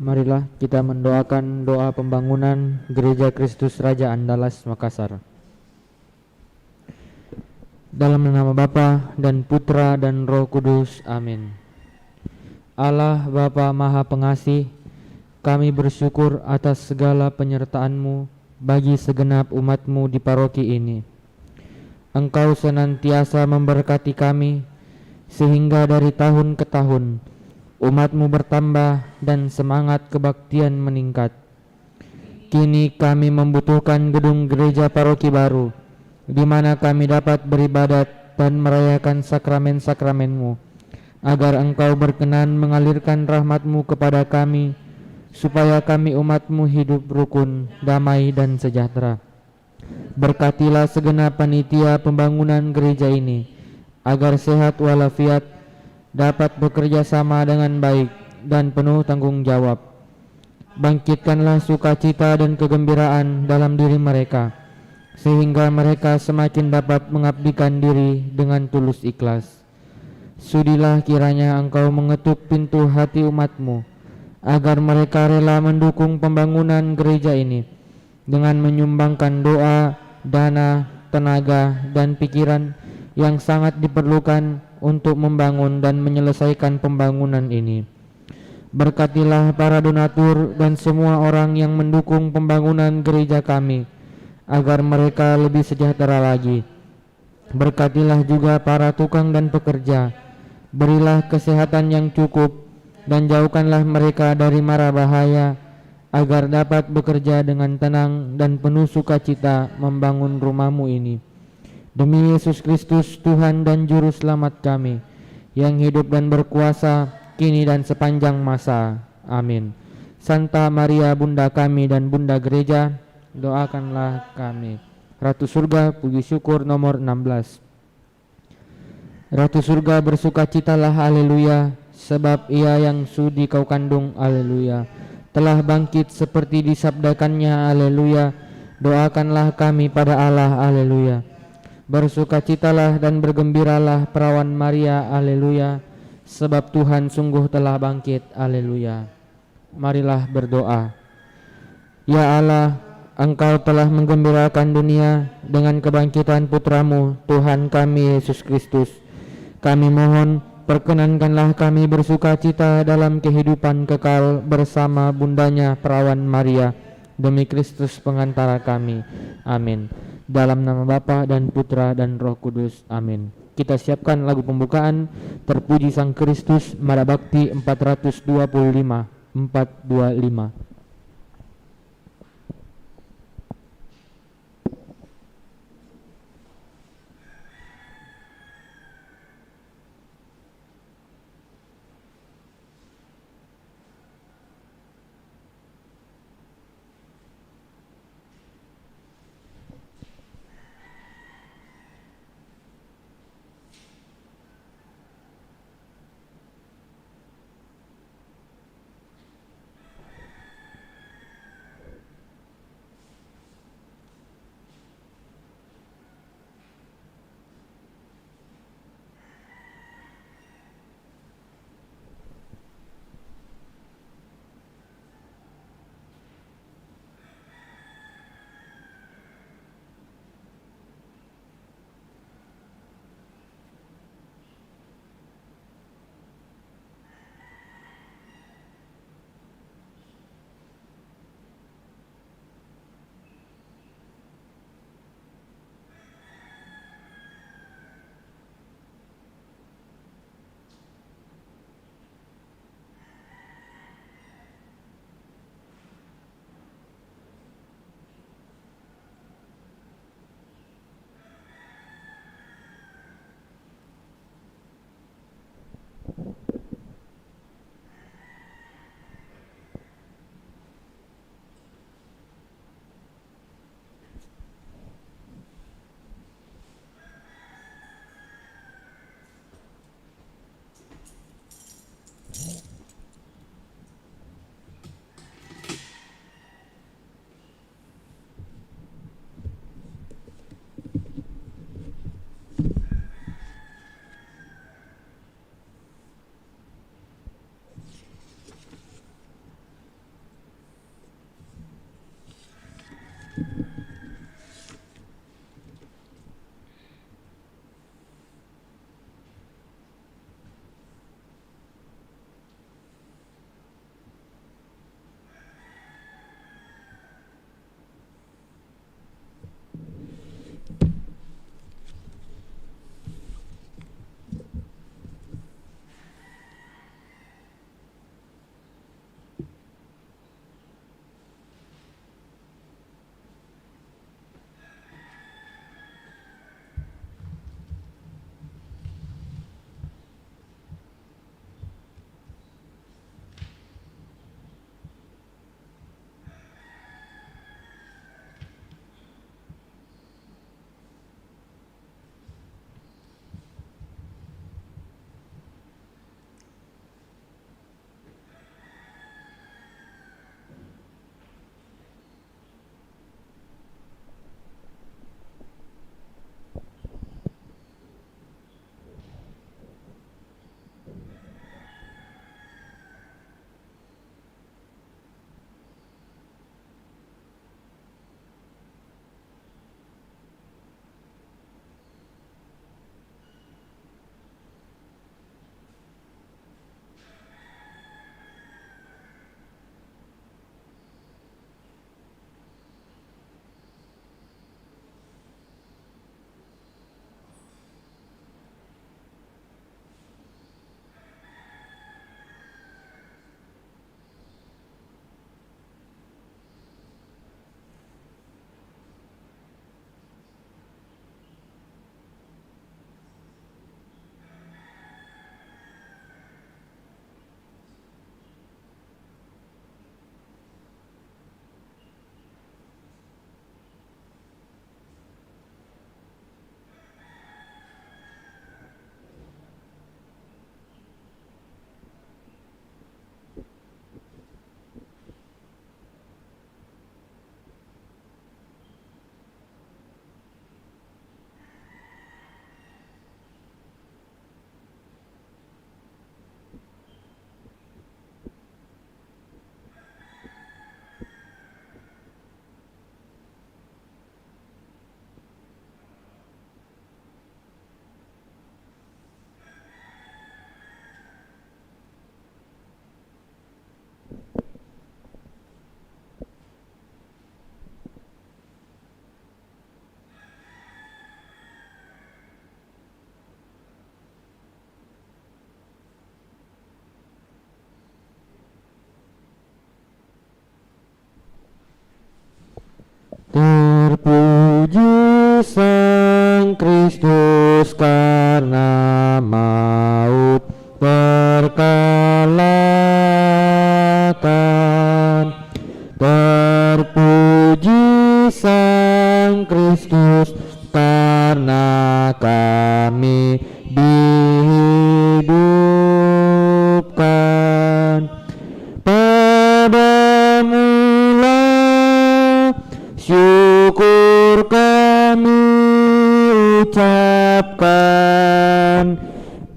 Marilah kita mendoakan doa pembangunan Gereja Kristus Raja Andalas Makassar. Dalam nama Bapa dan Putra dan Roh Kudus. Amin. Allah Bapa Maha Pengasih, kami bersyukur atas segala penyertaan-Mu bagi segenap umat-Mu di paroki ini. Engkau senantiasa memberkati kami, sehingga dari tahun ke tahun umat-Mu bertambah dan semangat kebaktian meningkat. Kini kami membutuhkan gedung gereja paroki baru, di mana kami dapat beribadat dan merayakan sakramen-sakramen-Mu, agar Engkau berkenan mengalirkan rahmat-Mu kepada kami, supaya kami umat-Mu hidup rukun, damai dan sejahtera. Berkatilah segenap panitia pembangunan gereja ini, agar sehat walafiat, dapat bekerja sama dengan baik dan penuh tanggung jawab. Bangkitkanlah sukacita dan kegembiraan dalam diri mereka, sehingga mereka semakin dapat mengabdikan diri dengan tulus ikhlas. Sudilah kiranya Engkau mengetuk pintu hati umat-Mu, agar mereka rela mendukung pembangunan gereja ini dengan menyumbangkan doa, dana, tenaga, dan pikiran yang sangat diperlukan untuk membangun dan menyelesaikan pembangunan ini. Berkatilah para donatur dan semua orang yang mendukung pembangunan gereja kami, agar mereka lebih sejahtera lagi. Berkatilah juga para tukang dan pekerja. Berilah kesehatan yang cukup dan jauhkanlah mereka dari mara bahaya, agar dapat bekerja dengan tenang dan penuh sukacita membangun rumah-Mu ini. Demi Yesus Kristus, Tuhan dan Juru Selamat kami, yang hidup dan berkuasa kini dan sepanjang masa. Amin. Santa Maria Bunda kami dan Bunda Gereja, doakanlah kami. Ratu Surga, puji syukur nomor 16. Ratu Surga bersukacitalah, haleluya, sebab Ia yang sudi kau kandung, haleluya, telah bangkit seperti disabdakannya, haleluya. Doakanlah kami pada Allah, haleluya. Bersukacitalah dan bergembiralah perawan Maria, haleluya, sebab Tuhan sungguh telah bangkit, haleluya. Marilah berdoa. Ya Allah, Engkau telah menggembirakan dunia dengan kebangkitan Putra-Mu, Tuhan kami Yesus Kristus. Kami mohon, perkenankanlah kami bersukacita dalam kehidupan kekal bersama bundanya perawan Maria, demi Kristus pengantara kami. Amin. Dalam nama Bapa dan Putra dan Roh Kudus. Amin. Kita siapkan lagu pembukaan, Terpuji Sang Kristus, Mara Bakti 425.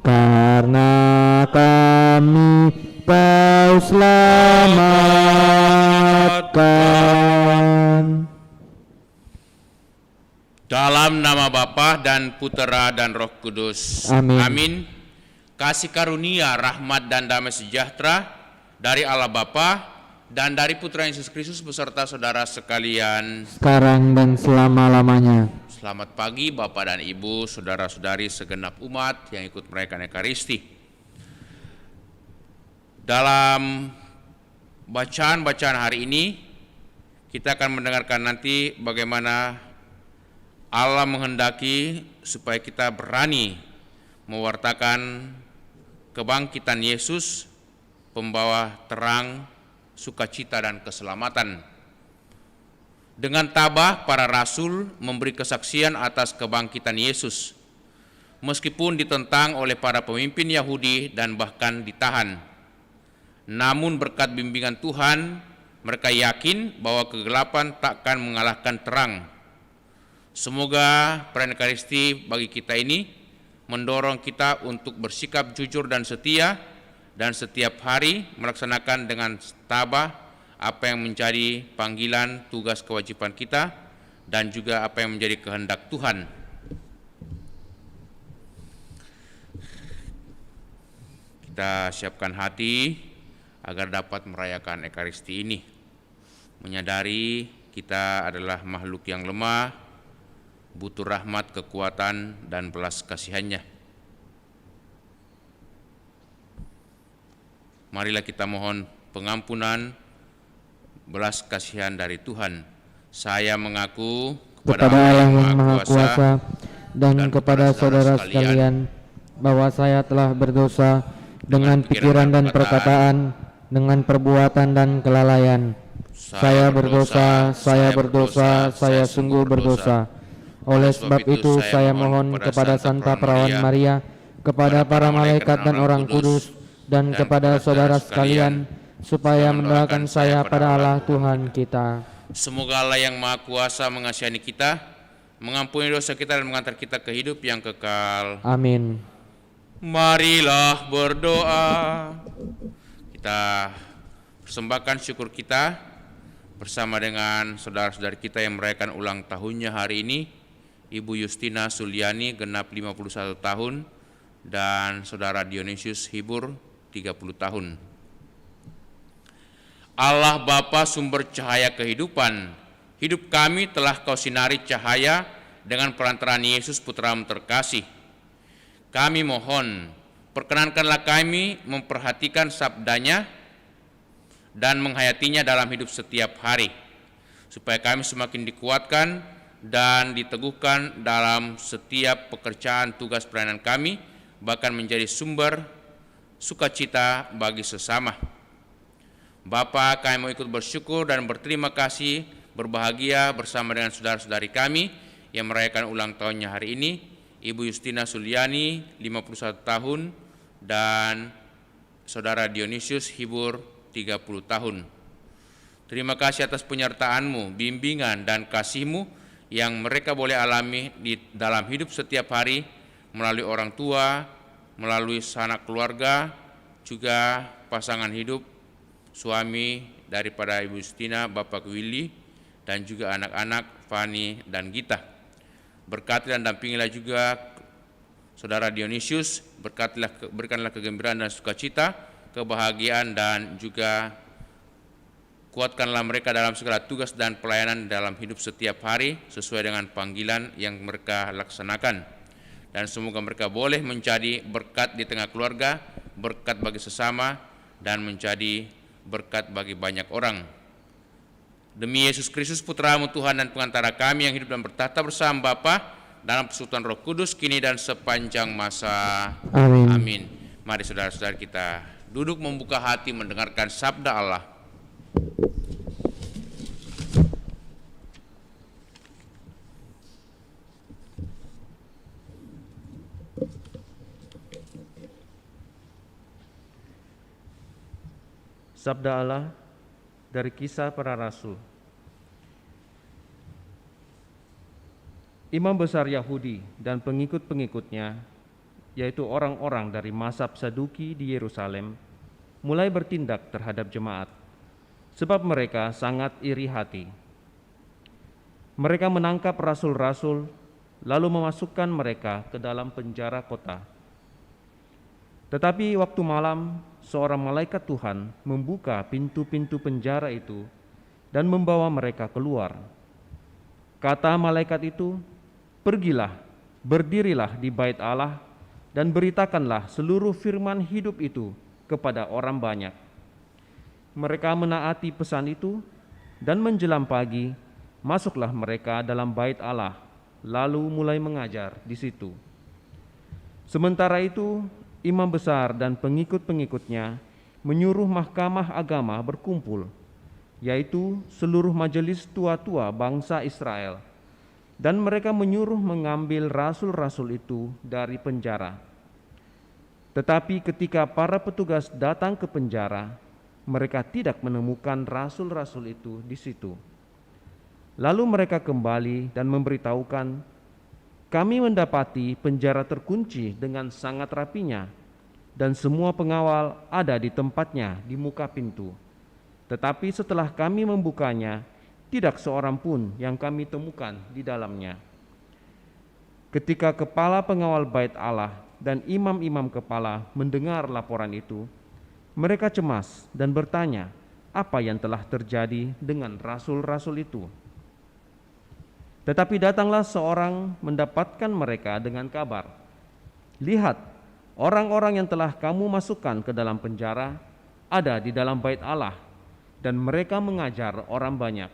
karena kami Kau selamatkan. Dalam nama Bapa dan Putera dan Roh Kudus. Amin. Amin. Kasih karunia, rahmat dan damai sejahtera dari Allah Bapa dan dari Putra Yesus Kristus beserta saudara sekalian, sekarang dan selama-lamanya. Selamat pagi Bapak dan Ibu, saudara-saudari segenap umat yang ikut merayakan Ekaristi. Dalam bacaan-bacaan hari ini, kita akan mendengarkan nanti bagaimana Allah menghendaki supaya kita berani mewartakan kebangkitan Yesus, pembawa terang, sukacita dan keselamatan. Dengan tabah para rasul memberi kesaksian atas kebangkitan Yesus, meskipun ditentang oleh para pemimpin Yahudi dan bahkan ditahan. Namun berkat bimbingan Tuhan, mereka yakin bahwa kegelapan takkan mengalahkan terang. Semoga perayaan Ekaristi bagi kita ini mendorong kita untuk bersikap jujur dan setia, dan setiap hari melaksanakan dengan tabah apa yang menjadi panggilan, tugas, kewajiban kita, dan juga apa yang menjadi kehendak Tuhan. Kita siapkan hati agar dapat merayakan Ekaristi ini, menyadari kita adalah makhluk yang lemah, butuh rahmat, kekuatan, dan belas kasihannya. Marilah kita mohon pengampunan, belas kasihan dari Tuhan. Saya mengaku kepada Allah yang Maha Kuasa dan kepada saudara sekalian bahwa saya telah berdosa dengan pikiran dan perkataan, dengan perbuatan dan kelalaian. Saya berdosa, saya sungguh berdosa. Oleh sebab itu saya mohon kepada Santa Perawan Maria, kepada para malaikat dan orang kudus, dan kepada saudara sekalian, supaya mendoakan saya pada Allah Tuhan kita. Semoga Allah yang Maha Kuasa mengasihani kita, mengampuni dosa kita dan mengantar kita ke hidup yang kekal. Amin. Marilah berdoa. Kita persembahkan syukur kita bersama dengan saudara-saudari kita yang merayakan ulang tahunnya hari ini. Ibu Justina Suliani genap 51 tahun dan saudara Dionysius Hibur 30 tahun. Allah Bapa sumber cahaya kehidupan, hidup kami telah Kau sinari cahaya dengan perantaraan Yesus Putramu terkasih. Kami mohon, perkenankanlah kami memperhatikan sabdanya dan menghayatinya dalam hidup setiap hari, supaya kami semakin dikuatkan dan diteguhkan dalam setiap pekerjaan tugas pelayanan kami, bahkan menjadi sumber sukacita bagi sesama. Bapa, kami mau ikut bersyukur dan berterima kasih, berbahagia bersama dengan saudara-saudari kami yang merayakan ulang tahunnya hari ini, Ibu Justina Suliani 51 tahun dan saudara Dionysius Hibur 30 tahun. Terima kasih atas penyertaan-Mu, bimbingan dan kasih-Mu yang mereka boleh alami di dalam hidup setiap hari melalui orang tua, melalui sanak keluarga, juga pasangan hidup, suami daripada Ibu Justina, Bapak Willy, dan juga anak-anak Fani dan Gita. Berkati dan dampingilah juga saudara Dionysius, berikanlah kegembiraan dan sukacita, kebahagiaan, dan juga kuatkanlah mereka dalam segala tugas dan pelayanan dalam hidup setiap hari sesuai dengan panggilan yang mereka laksanakan. Dan semoga mereka boleh menjadi berkat di tengah keluarga, berkat bagi sesama, dan menjadi berkat bagi banyak orang. Demi Yesus Kristus Putra-Mu Tuhan dan pengantara kami yang hidup dan bertahta bersama Bapa dalam persekutuan Roh Kudus kini dan sepanjang masa. Amin. Amin. Mari saudara-saudara kita duduk membuka hati mendengarkan sabda Allah. Sabda Allah dari Kisah Para Rasul. Imam besar Yahudi dan pengikut-pengikutnya yaitu orang-orang dari mazhab Saduki di Yerusalem, mulai bertindak terhadap jemaat, sebab mereka sangat iri hati. Mereka menangkap rasul-rasul, lalu memasukkan mereka ke dalam penjara kota. Tetapi waktu malam, seorang malaikat Tuhan membuka pintu-pintu penjara itu dan membawa mereka keluar. Kata malaikat itu, "Pergilah, berdirilah di bait Allah, dan beritakanlah seluruh firman hidup itu kepada orang banyak." Mereka menaati pesan itu, dan menjelang pagi, masuklah mereka dalam bait Allah, lalu mulai mengajar di situ. Sementara itu, imam besar dan pengikut-pengikutnya menyuruh mahkamah agama berkumpul, yaitu seluruh majelis tua-tua bangsa Israel, dan mereka menyuruh mengambil rasul-rasul itu dari penjara. Tetapi ketika para petugas datang ke penjara, mereka tidak menemukan rasul-rasul itu di situ. Lalu mereka kembali dan memberitahukan, "Kami mendapati penjara terkunci dengan sangat rapinya, dan semua pengawal ada di tempatnya di muka pintu. Tetapi setelah kami membukanya, tidak seorang pun yang kami temukan di dalamnya." Ketika kepala pengawal bait Allah dan imam-imam kepala mendengar laporan itu, mereka cemas dan bertanya apa yang telah terjadi dengan rasul-rasul itu. Tetapi datanglah seorang mendapatkan mereka dengan kabar, "Lihat, orang-orang yang telah kamu masukkan ke dalam penjara ada di dalam bait Allah, dan mereka mengajar orang banyak."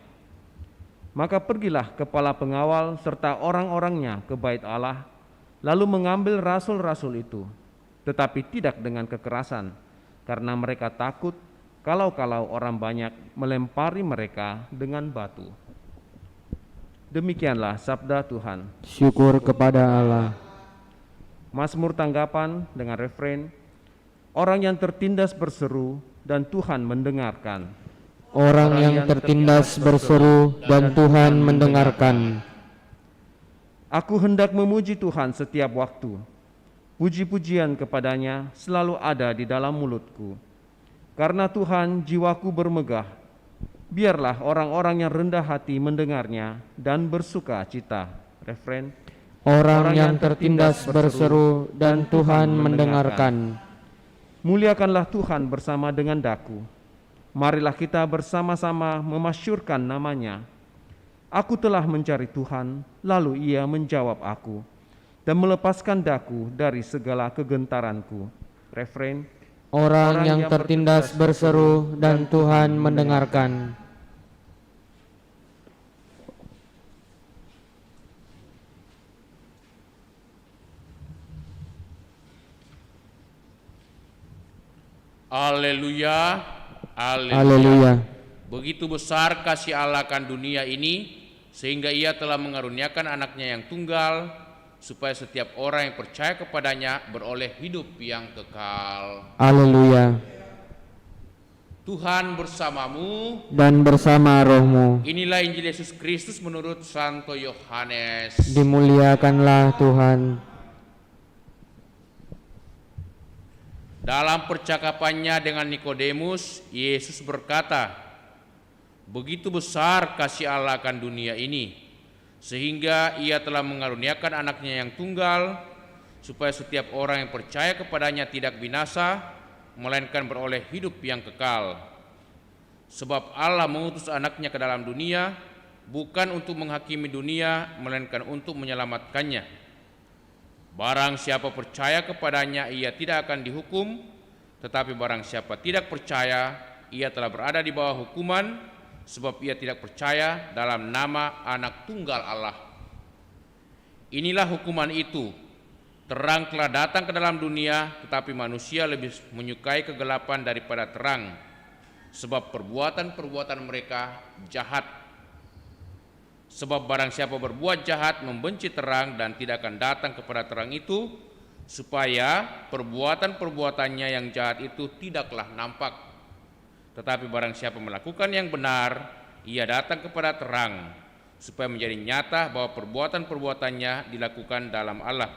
Maka pergilah kepala pengawal serta orang-orangnya ke bait Allah, lalu mengambil rasul-rasul itu, tetapi tidak dengan kekerasan, karena mereka takut kalau-kalau orang banyak melempari mereka dengan batu. Demikianlah sabda Tuhan. Syukur kepada Allah. Mazmur tanggapan dengan refrein, "Orang yang tertindas berseru dan Tuhan mendengarkan." Orang yang tertindas berseru dan Tuhan mendengarkan. Aku hendak memuji Tuhan setiap waktu. Puji-pujian kepadanya selalu ada di dalam mulutku. Karena Tuhan jiwaku bermegah. Biarlah orang-orang yang rendah hati mendengarnya dan bersuka cita. Refren, Orang yang tertindas berseru dan Tuhan mendengarkan. Muliakanlah Tuhan bersama dengan daku. Marilah kita bersama-sama memasyurkan namanya. Aku telah mencari Tuhan, lalu Ia menjawab aku dan melepaskan daku dari segala kegentaranku. Refren, Orang yang tertindas berseru dan Tuhan mendengarkan. Haleluya, Haleluya. Begitu besar kasih Allah akan dunia ini, sehingga Ia telah mengaruniakan anaknya yang tunggal, supaya setiap orang yang percaya kepadanya beroleh hidup yang kekal. Haleluya. Tuhan bersamamu, Dan bersama rohmu. inilah Injil Yesus Kristus menurut Santo Yohanes. Dimuliakanlah Tuhan. Dalam percakapannya dengan Nikodemus, Yesus berkata, "Begitu besar kasih Allah akan dunia ini, sehingga Ia telah mengaruniakan anaknya yang tunggal, supaya setiap orang yang percaya kepadanya tidak binasa, melainkan beroleh hidup yang kekal. Sebab Allah mengutus anaknya ke dalam dunia, bukan untuk menghakimi dunia, melainkan untuk menyelamatkannya. Barang siapa percaya kepadanya, ia tidak akan dihukum, tetapi barang siapa tidak percaya, ia telah berada di bawah hukuman, sebab ia tidak percaya dalam nama Anak Tunggal Allah. Inilah hukuman itu, terang telah datang ke dalam dunia, tetapi manusia lebih menyukai kegelapan daripada terang, sebab perbuatan-perbuatan mereka jahat. Sebab barang siapa berbuat jahat membenci terang dan tidak akan datang kepada terang itu, supaya perbuatan-perbuatannya yang jahat itu tidaklah nampak. Tetapi barang siapa melakukan yang benar, ia datang kepada terang, supaya menjadi nyata bahwa perbuatan-perbuatannya dilakukan dalam Allah.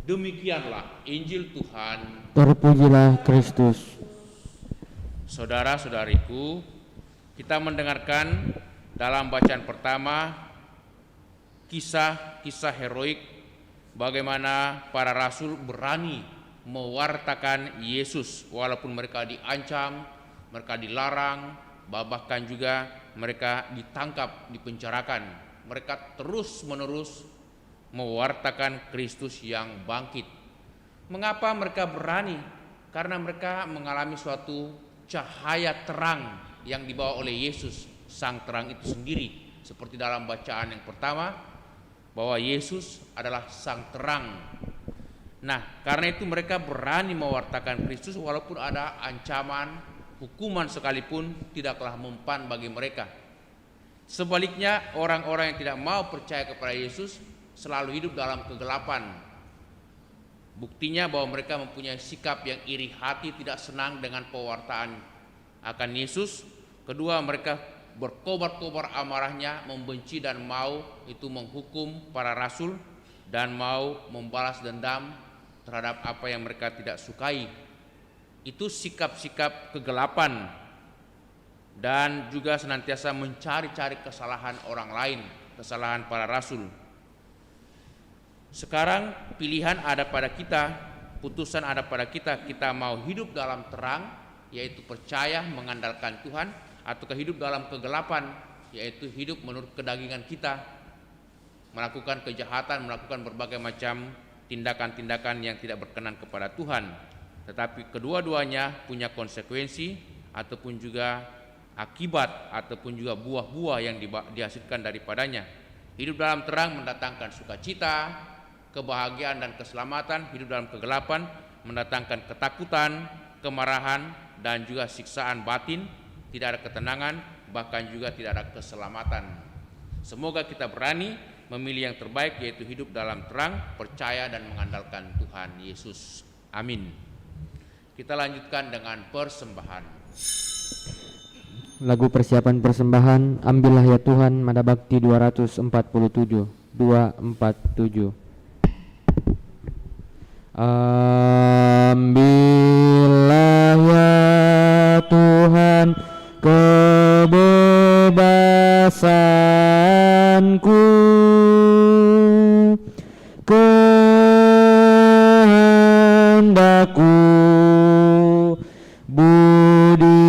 Demikianlah Injil Tuhan. Terpujilah Kristus. Saudara-saudariku, kita mendengarkan dalam bacaan pertama kisah-kisah heroik bagaimana para rasul berani mewartakan Yesus walaupun mereka diancam, mereka dilarang, bahkan juga mereka ditangkap, dipenjarakan. Mereka terus-menerus mewartakan Kristus yang bangkit. Mengapa mereka berani? Karena mereka mengalami suatu cahaya terang yang dibawa oleh Yesus, sang terang itu sendiri. Seperti dalam bacaan yang pertama, bahwa Yesus adalah sang terang. Nah, karena itu mereka berani mewartakan Kristus walaupun ada ancaman, hukuman sekalipun tidaklah mempan bagi mereka. Sebaliknya, orang-orang yang tidak mau percaya kepada Yesus selalu hidup dalam kegelapan. Buktinya bahwa mereka mempunyai sikap yang iri hati, tidak senang dengan pewartaan akan Yesus. Kedua, mereka berkobar-kobar amarahnya, membenci dan mau itu menghukum para rasul dan mau membalas dendam terhadap apa yang mereka tidak sukai. Itu sikap-sikap kegelapan dan juga senantiasa mencari-cari kesalahan orang lain, kesalahan para rasul. Sekarang pilihan ada pada kita, putusan ada pada kita. Kita mau hidup dalam terang, yaitu percaya mengandalkan Tuhan, atau hidup dalam kegelapan, yaitu hidup menurut kedagingan kita, melakukan kejahatan, melakukan berbagai macam tindakan-tindakan yang tidak berkenan kepada Tuhan. Tetapi kedua-duanya punya konsekuensi ataupun juga akibat ataupun juga buah-buah yang dihasilkan daripadanya. Hidup dalam terang mendatangkan sukacita, kebahagiaan dan keselamatan. Hidup dalam kegelapan mendatangkan ketakutan, kemarahan dan juga siksaan batin, tidak ada ketenangan, bahkan juga tidak ada keselamatan. Semoga kita berani memilih yang terbaik, yaitu hidup dalam terang, percaya dan mengandalkan Tuhan Yesus. Amin. Kita lanjutkan dengan persembahan. Lagu persiapan persembahan, Ambillah ya Tuhan, Mada Bakti 247. Ambillah ya Tuhan kebebasanku, kehendakku, budi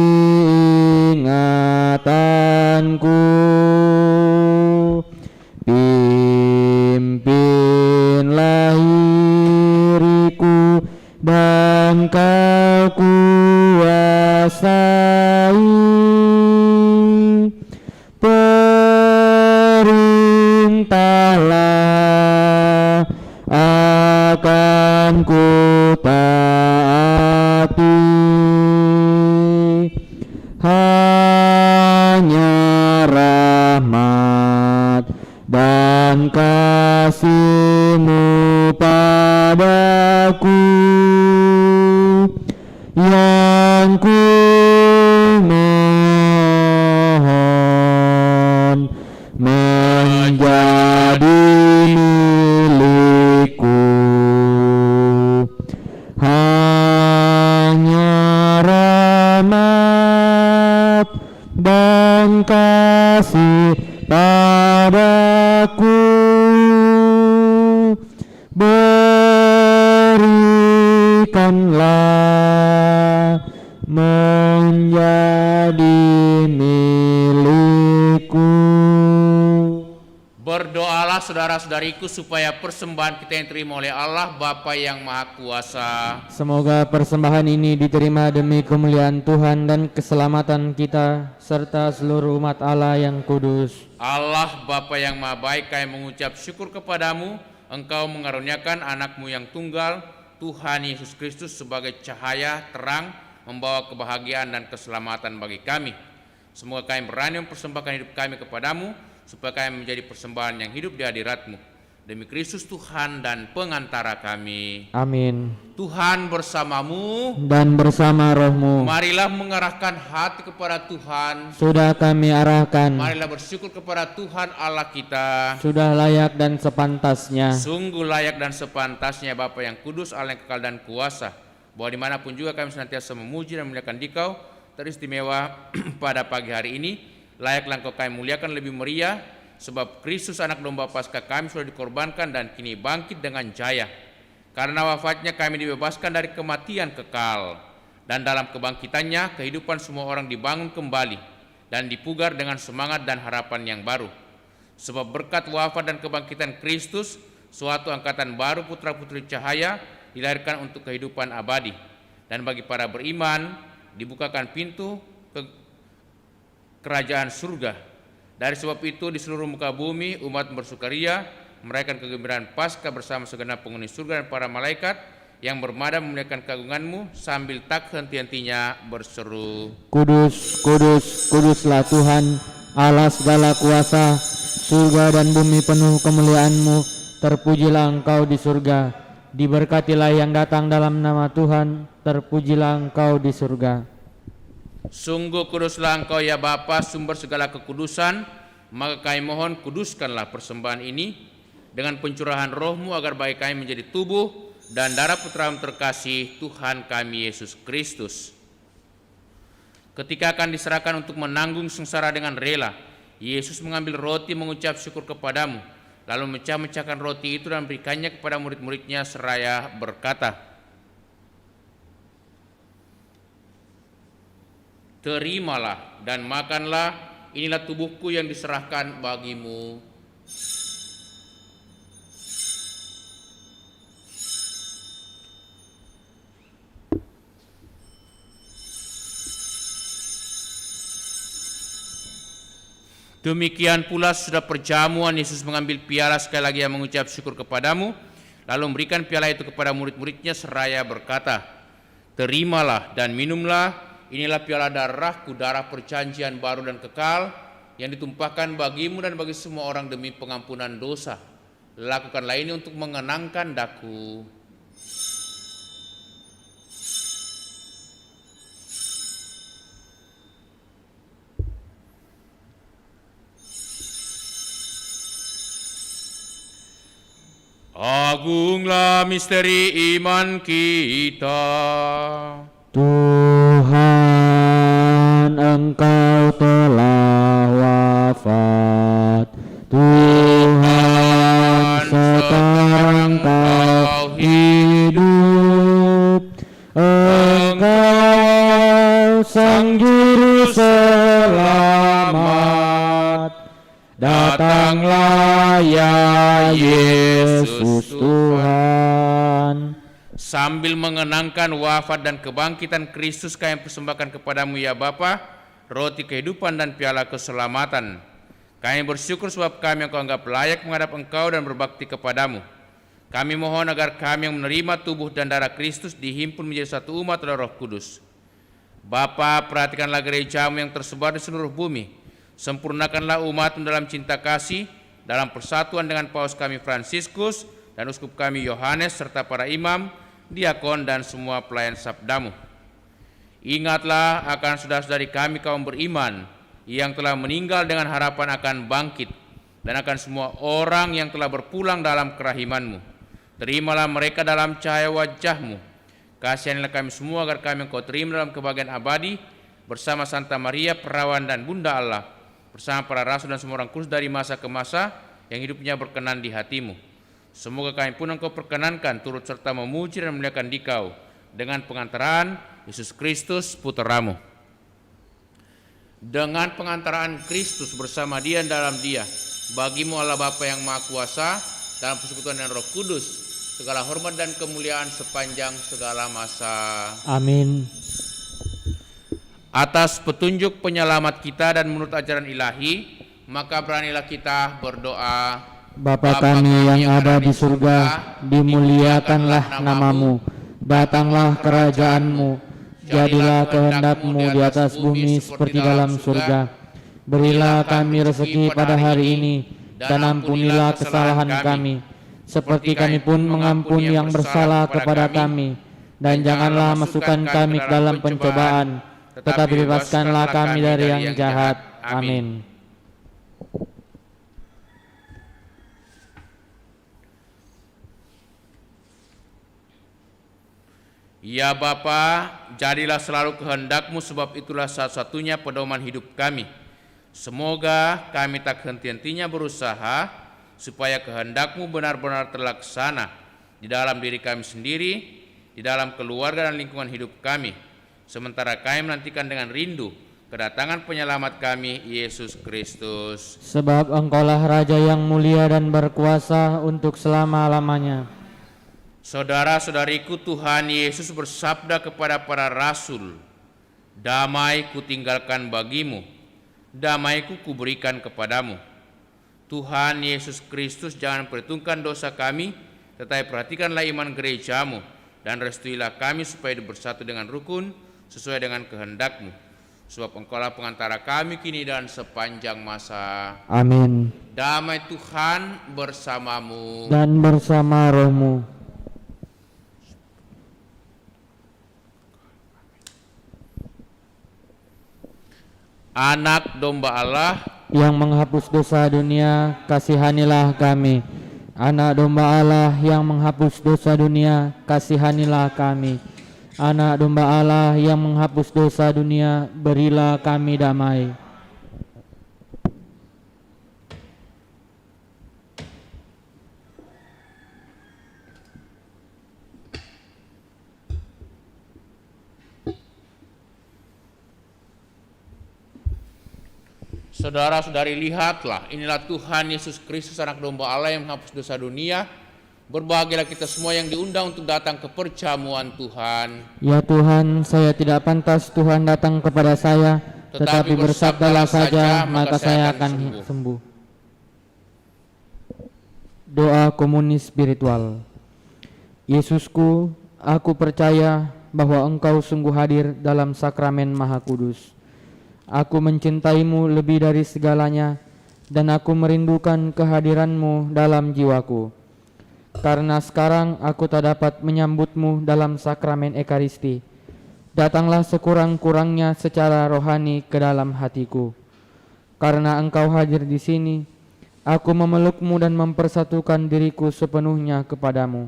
ingatanku, pimpinlah diriku dan Kau kuasai, perintahlah akan ku taati, hanya rahmat dan kasih-Mu padaku yang ku mohon menjadi milikku. Hanya rahmat dan kasih padaku, berikanlah menjadi milikku. Berdoalah saudara-saudariku supaya persembahan kita yang terima oleh Allah Bapa yang Maha Kuasa. Semoga persembahan ini diterima demi kemuliaan Tuhan dan keselamatan kita serta seluruh umat Allah yang kudus. Allah Bapa yang Maha Baik, kami mengucap syukur kepadamu, Engkau mengaruniakan anak-Mu yang tunggal, Tuhan Yesus Kristus sebagai cahaya terang, membawa kebahagiaan dan keselamatan bagi kami. Semoga kami berani mempersembahkan hidup kami kepadamu, supaya kami menjadi persembahan yang hidup di hadirat-Mu. Demi Kristus Tuhan dan pengantara kami. Amin. Tuhan bersamamu. Dan bersama rohmu. Marilah mengarahkan hati kepada Tuhan. Sudah kami arahkan. Marilah bersyukur kepada Tuhan Allah kita. Sudah layak dan sepantasnya. Sungguh layak dan sepantasnya Bapa yang kudus, Allah yang kekal dan kuasa, bahwa dimanapun juga kami senantiasa memuji dan memuliakan Dikau. Teristimewa pada pagi hari ini, layaklah Engkau kami muliakan lebih meriah, sebab Kristus anak domba Paskah kami sudah dikorbankan dan kini bangkit dengan jaya. Karena wafatnya kami dibebaskan dari kematian kekal, dan dalam kebangkitannya kehidupan semua orang dibangun kembali dan dipugar dengan semangat dan harapan yang baru. Sebab berkat wafat dan kebangkitan Kristus, suatu angkatan baru putra-putri cahaya dilahirkan untuk kehidupan abadi. Dan bagi para beriman dibukakan pintu ke kerajaan surga. Dari sebab itu di seluruh muka bumi umat bersukaria, merayakan kegembiraan Paskah bersama segenap penghuni surga dan para malaikat yang bermada memuliakan keagungan-Mu sambil tak henti-hentinya berseru, Kudus, kudus, kuduslah Tuhan, Allah segala kuasa, surga dan bumi penuh kemuliaan-Mu. Terpujilah Engkau di surga, diberkatilah yang datang dalam nama Tuhan, terpujilah Engkau di surga. Sungguh kuduslah Engkau ya Bapa, sumber segala kekudusan, maka kami mohon kuduskanlah persembahan ini dengan pencurahan roh-Mu agar bagi kami menjadi tubuh dan darah Putra-Mu terkasih, Tuhan kami Yesus Kristus. Ketika akan diserahkan untuk menanggung sengsara dengan rela, Yesus mengambil roti mengucap syukur kepadamu, lalu mecah-mecahkan roti itu dan memberikannya kepada murid-muridnya seraya berkata, terimalah dan makanlah, inilah tubuhku yang diserahkan bagimu. Demikian pula sudah perjamuan, Yesus mengambil piala sekali lagi yang mengucap syukur kepadamu, lalu memberikan piala itu kepada murid-muridnya seraya berkata, terimalah dan minumlah, inilah piala darahku, darah perjanjian baru dan kekal, yang ditumpahkan bagimu dan bagi semua orang demi pengampunan dosa. Lakukanlah ini untuk mengenangkan daku. Agunglah misteri iman kita. Tuhan, Engkau telah wafat. Tuhan, sekarang Engkau hidup. Engkau Sang Juru Selamat. Datanglah ya Yesus Tuhan. Sambil mengenangkan wafat dan kebangkitan Kristus, kami persembahkan kepadamu ya Bapa, roti kehidupan dan piala keselamatan. Kami bersyukur sebab kami yang Kau anggap layak menghadap Engkau dan berbakti kepadamu. Kami mohon agar kami yang menerima tubuh dan darah Kristus dihimpun menjadi satu umat oleh Roh Kudus. Bapa, perhatikanlah gereja-Mu yang tersebar di seluruh bumi. Sempurnakanlah umat-Mu dalam cinta kasih, dalam persatuan dengan Paus kami Fransiskus dan Uskup kami Yohanes serta para imam, diakon dan semua pelayan sabda-Mu. Ingatlah akan saudara-saudari kami kaum beriman yang telah meninggal dengan harapan akan bangkit, dan akan semua orang yang telah berpulang dalam kerahiman-Mu. Terimalah mereka dalam cahaya wajah-Mu. Kasihanilah kami semua agar kami Engkau terima dalam kebahagiaan abadi bersama Santa Maria Perawan dan Bunda Allah, bersama para rasul dan semua orang kudus dari masa ke masa yang hidupnya berkenan di hati-Mu. Semoga kami pun Engkau perkenankan turut serta memuji dan memuliakan Dikau dengan pengantaran Yesus Kristus Putra-Mu. Dengan pengantaraan Kristus bersama Dia dan dalam Dia, bagi-Mu Allah Bapa yang Maha Kuasa, dalam persekutuan dan Roh Kudus, segala hormat dan kemuliaan sepanjang segala masa. Amin. Atas petunjuk penyelamat kita dan menurut ajaran ilahi, maka beranilah kita berdoa. Bapa kami yang ada di surga, dimuliakanlah nama-Mu. Datanglah kerajaan-Mu. Jadilah kehendak-Mu di atas bumi seperti dalam surga. Berilah kami rezeki pada hari ini, dan ampunilah kesalahan kami, seperti kami pun mengampuni yang bersalah kepada kami. Dan janganlah masukkan kami ke dalam pencobaan, tetapi bebaskanlah kami dari yang jahat. Amin. Ya Bapa, jadilah selalu kehendak-Mu, sebab itulah satu-satunya pedoman hidup kami. Semoga kami tak henti-hentinya berusaha supaya kehendak-Mu benar-benar terlaksana di dalam diri kami sendiri, di dalam keluarga dan lingkungan hidup kami, sementara kami menantikan dengan rindu kedatangan penyelamat kami, Yesus Kristus. Sebab Engkaulah Raja yang mulia dan berkuasa untuk selama-lamanya. Saudara-saudariku, Tuhan Yesus bersabda kepada para rasul, "Damai kutinggalkan bagimu, damaiku kuberikan kepadamu." Tuhan Yesus Kristus, jangan perhitungkan dosa kami, tetapi perhatikanlah iman gerejamu, dan restuilah kami supaya bersatu dengan rukun sesuai dengan kehendak-Mu. Sebab Engkaulah pengantara kami kini dan sepanjang masa. Amin. Damai Tuhan bersamamu. Dan bersama rohmu. Anak domba Allah yang menghapus dosa dunia, kasihanilah kami. Anak domba Allah yang menghapus dosa dunia, kasihanilah kami. Anak domba Allah yang menghapus dosa dunia, berilah kami damai. Saudara-saudari, lihatlah, inilah Tuhan Yesus Kristus, anak domba Allah yang menghapus dosa dunia. Berbahagialah kita semua yang diundang untuk datang ke perjamuan Tuhan. Ya Tuhan, saya tidak pantas Tuhan datang kepada saya, tetapi bersabdalah saja, maka saya akan sembuh. Doa komunis spiritual. Yesusku, aku percaya bahwa Engkau sungguh hadir dalam sakramen Maha Kudus. Aku mencintaimu lebih dari segalanya, dan aku merindukan kehadiranmu dalam jiwaku. Karena sekarang aku tak dapat menyambutmu dalam sakramen Ekaristi, datanglah sekurang-kurangnya secara rohani ke dalam hatiku. Karena Engkau hadir di sini, aku memelukmu dan mempersatukan diriku sepenuhnya kepadamu,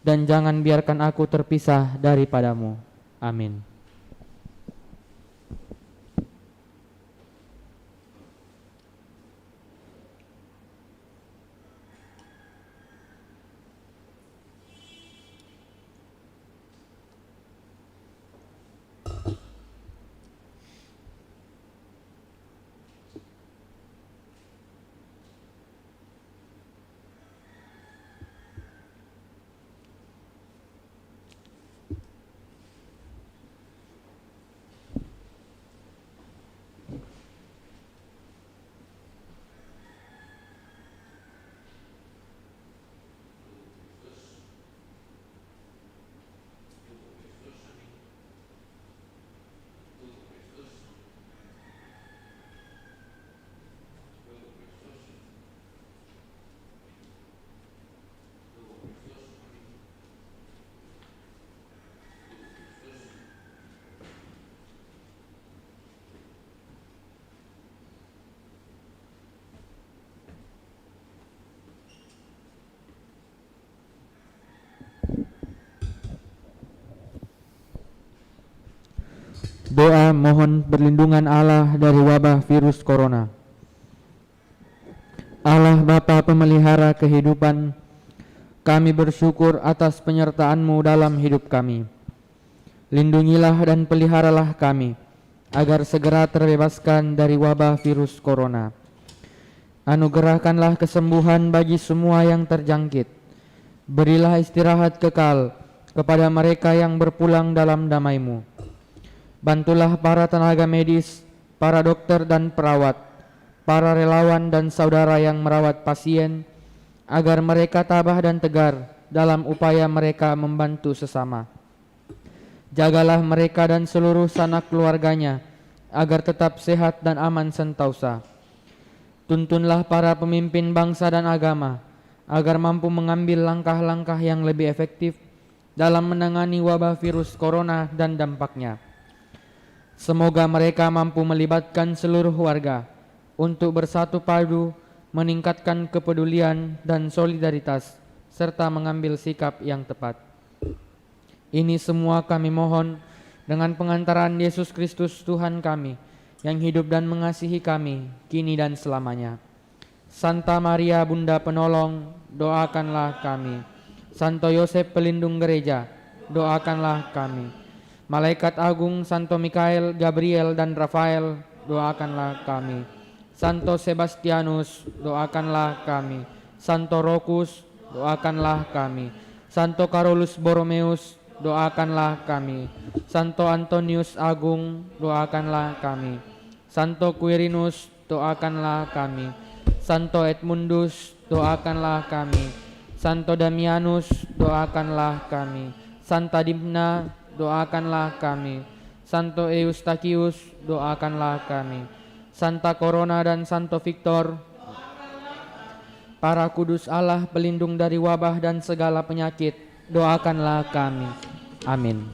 dan jangan biarkan aku terpisah daripadamu. Amin. Doa mohon perlindungan Allah dari wabah virus corona. Allah Bapa pemelihara kehidupan, kami bersyukur atas penyertaan-Mu dalam hidup kami. Lindungilah dan peliharalah kami, agar segera terbebaskan dari wabah virus corona. Anugerahkanlah kesembuhan bagi semua yang terjangkit. Berilah istirahat kekal kepada mereka yang berpulang dalam damai-Mu. Bantulah para tenaga medis, para dokter dan perawat, para relawan dan saudara yang merawat pasien, agar mereka tabah dan tegar dalam upaya mereka membantu sesama. Jagalah mereka dan seluruh sanak keluarganya, agar tetap sehat dan aman sentausa. Tuntunlah para pemimpin bangsa dan agama, agar mampu mengambil langkah-langkah yang lebih efektif dalam menangani wabah virus corona dan dampaknya. Semoga mereka mampu melibatkan seluruh warga untuk bersatu padu, meningkatkan kepedulian dan solidaritas, serta mengambil sikap yang tepat. Ini semua kami mohon dengan pengantaran Yesus Kristus Tuhan kami, yang hidup dan mengasihi kami, kini dan selamanya. Santa Maria Bunda Penolong, doakanlah kami. Santo Yosef Pelindung Gereja, doakanlah kami. Malaikat Agung Santo Mikael, Gabriel, dan Rafael, doakanlah kami. Santo Sebastianus, doakanlah kami. Santo Rokus, doakanlah kami. Santo Carolus Borromeus, doakanlah kami. Santo Antonius Agung, doakanlah kami. Santo Quirinus, doakanlah kami. Santo Edmundus, doakanlah kami. Santo Damianus, doakanlah kami. Santa Dimna, doakanlah kami. Santo Eustachius, doakanlah kami. Santa Corona dan Santo Victor, para kudus Allah pelindung dari wabah dan segala penyakit, doakanlah kami. Amin.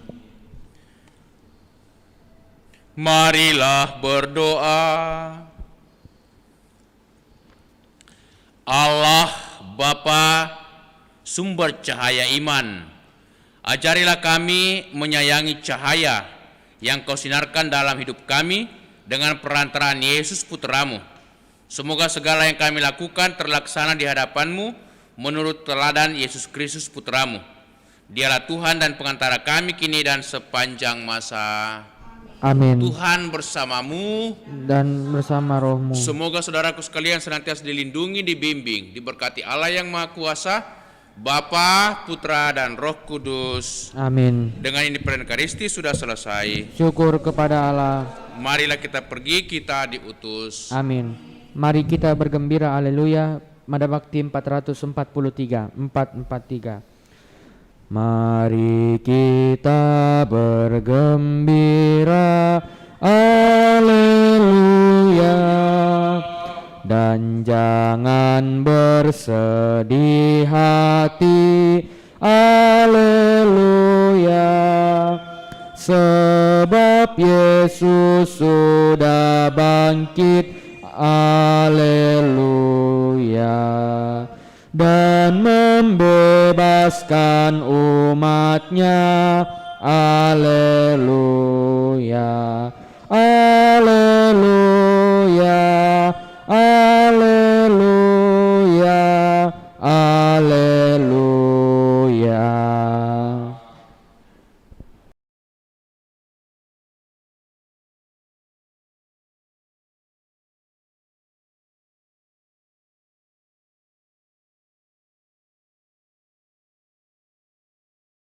Marilah berdoa. Allah Bapa, sumber cahaya iman, ajarilah kami menyayangi cahaya yang Kau sinarkan dalam hidup kami dengan perantaraan Yesus Putra-Mu. Semoga segala yang kami lakukan terlaksana di hadapan-Mu menurut teladan Yesus Kristus Putra-Mu. Dialah Tuhan dan pengantara kami kini dan sepanjang masa. Amin. Tuhan bersamamu Dan bersama rohmu. Semoga saudaraku sekalian senantiasa dilindungi, dibimbing, diberkati Allah yang Maha Kuasa, Bapa, Putra, dan Roh Kudus. Amin. Dengan ini perayaan Ekaristi sudah selesai. Syukur kepada Allah. Marilah kita pergi, kita diutus. Amin. Mari kita bergembira, haleluya. Mada Bakti 443. Mari kita bergembira, haleluya. Dan jangan bersedih hati, haleluya. Sebab Yesus sudah bangkit, haleluya. Dan membebaskan umatnya, haleluya, haleluya, haleluya.